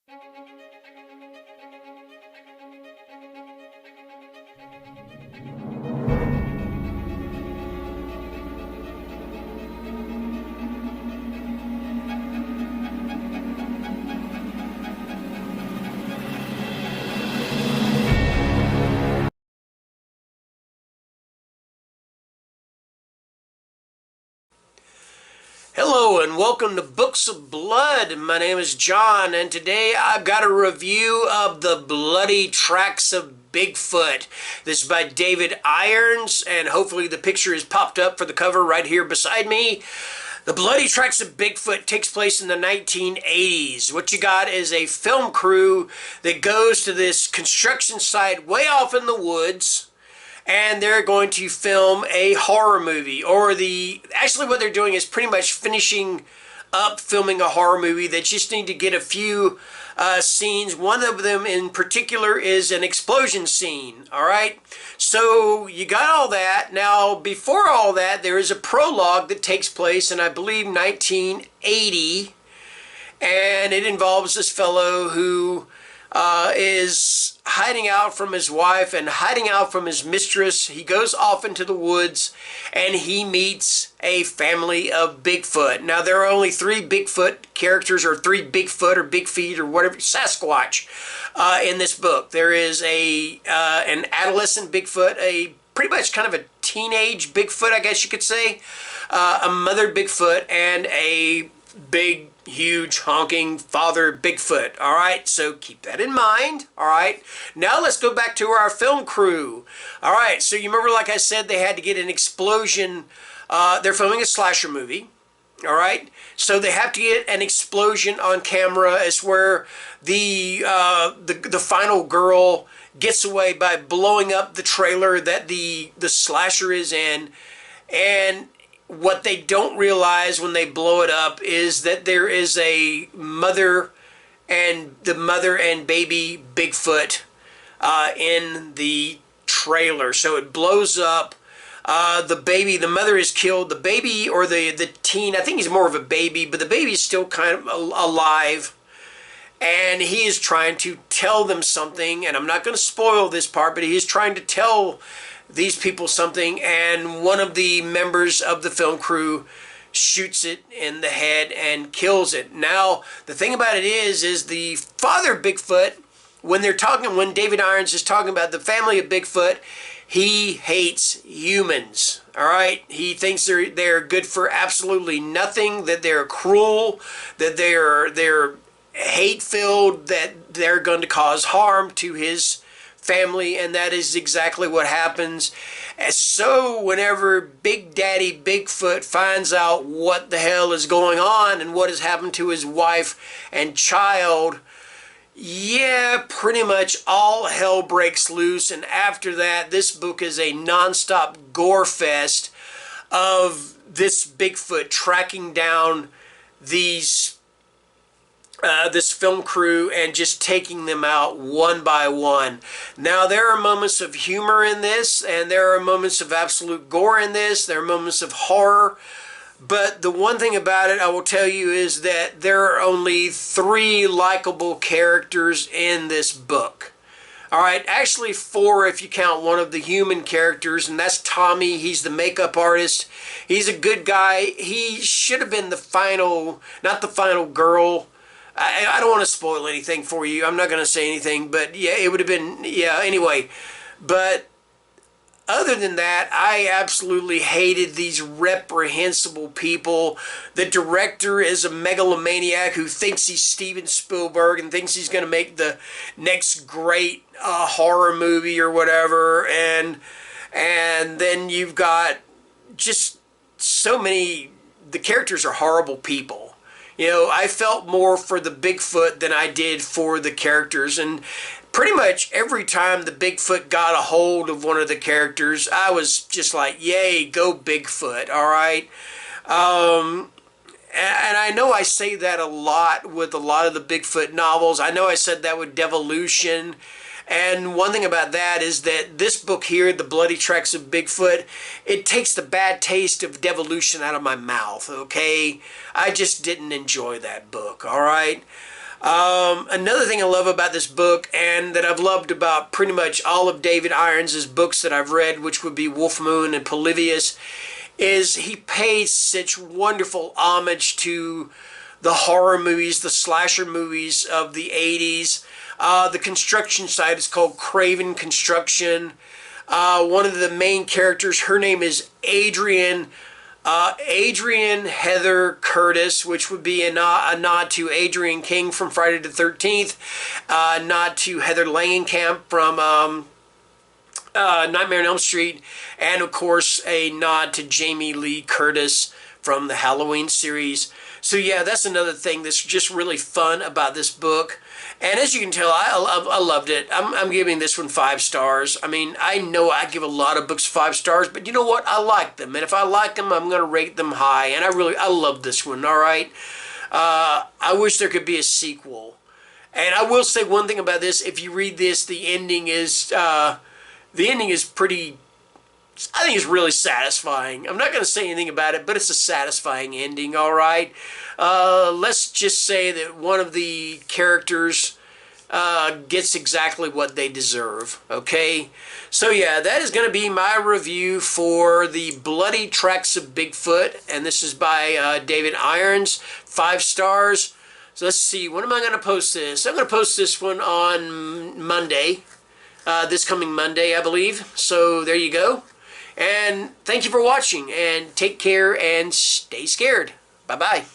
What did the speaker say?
Hello and welcome to Books of Blood. My name is John, and today I've got a review of The Bloody Tracks of Bigfoot. This is by David Irons, and hopefully the picture is popped up for the cover right here beside me. The Bloody Tracks of Bigfoot takes place in the 1980s. What you got is a film crew that goes to this construction site way off in the woods, and they're going to film a horror movie, actually what they're doing is pretty much finishing up filming a horror movie. They just need to get a few scenes. One of them in particular is an explosion scene. All right, so you got all that. Now, before all that, there is a prologue that takes place in, I believe, 1980, and it involves this fellow who is hiding out from his wife and hiding out from his mistress. He goes off into the woods and he meets a family of Bigfoot. Now, there are only three Bigfoot characters, or three Bigfoot or Big Feet or whatever, Sasquatch, in this book. There is an adolescent Bigfoot, a pretty much kind of a teenage Bigfoot, I guess you could say, a mother Bigfoot, and a big, huge, honking father Bigfoot. All right, so keep that in mind. All right, now let's go back to our film crew. All right, so you remember, like I said, they had to get an explosion. They're filming a slasher movie. All right, so they have to get an explosion on camera. It's where the final girl gets away by blowing up the trailer that the slasher is in. And what they don't realize when they blow it up is that there is a mother and baby Bigfoot in the trailer. So it blows up. The mother is killed. The baby, or the teen, I think he's more of a baby, but the baby is still kind of alive. And he is trying to tell them something, and I'm not going to spoil this part, but he is trying to tell these people something, and one of the members of the film crew shoots it in the head and kills it. Now, the thing about it is the father Bigfoot, when David Irons is talking about the family of Bigfoot, he hates humans. All right, he thinks they're good for absolutely nothing, that they're cruel, that they're hate-filled, that they're going to cause harm to his family, and that is exactly what happens. And so whenever Big Daddy Bigfoot finds out what the hell is going on and what has happened to his wife and child, yeah, pretty much all hell breaks loose. And after that, this book is a non-stop gore fest of this Bigfoot tracking down this film crew and just taking them out one by one. Now, there are moments of humor in this, and there are moments of absolute gore in this. There are moments of horror. But the one thing about it I will tell you is that there are only three likable characters in this book. All right, actually four if you count one of the human characters, and that's Tommy. He's the makeup artist. He's a good guy. He should have been the final, not the final girl. I don't want to spoil anything for you. I'm not going to say anything, but yeah, it would have been, yeah, anyway. But other than that, I absolutely hated these reprehensible people. The director is a megalomaniac who thinks he's Steven Spielberg and thinks he's going to make the next great horror movie or whatever. And then you've got just so many, the characters are horrible people. You know, I felt more for the Bigfoot than I did for the characters. And pretty much every time the Bigfoot got a hold of one of the characters, I was just like, yay, go Bigfoot, all right? And I know I say that a lot with a lot of the Bigfoot novels. I know I said that with Devolution. And one thing about that is that this book here, The Bloody Tracks of Bigfoot, it takes the bad taste of Devolution out of my mouth, okay? I just didn't enjoy that book, all right? Another thing I love about this book, and that I've loved about pretty much all of David Irons' books that I've read, which would be Wolf Moon and Polybius, is he pays such wonderful homage to the horror movies, the slasher movies of the 80s. The construction site is called Craven Construction. One of the main characters, her name is Adrian Heather Curtis, which would be a nod to Adrian King from Friday the 13th, a nod to Heather Langenkamp from Nightmare on Elm Street, and of course a nod to Jamie Lee Curtis from the Halloween series. So yeah, that's another thing that's just really fun about this book. And as you can tell, I loved it. I'm giving this one 5 stars. I mean, I know I give a lot of books 5 stars, but you know what? I like them. And if I like them, I'm going to rate them high. And I love this one, all right? I wish there could be a sequel. And I will say one thing about this. If you read this, the ending is pretty... I think it's really satisfying. I'm not going to say anything about it, but it's a satisfying ending, all right? Let's just say that one of the characters gets exactly what they deserve, okay? So yeah, that is going to be my review for The Bloody Tracks of Bigfoot, and this is by David Irons, 5 stars. So let's see, when am I going to post this? I'm going to post this one on Monday, this coming Monday, I believe. So there you go. And thank you for watching, and take care and stay scared. Bye-bye.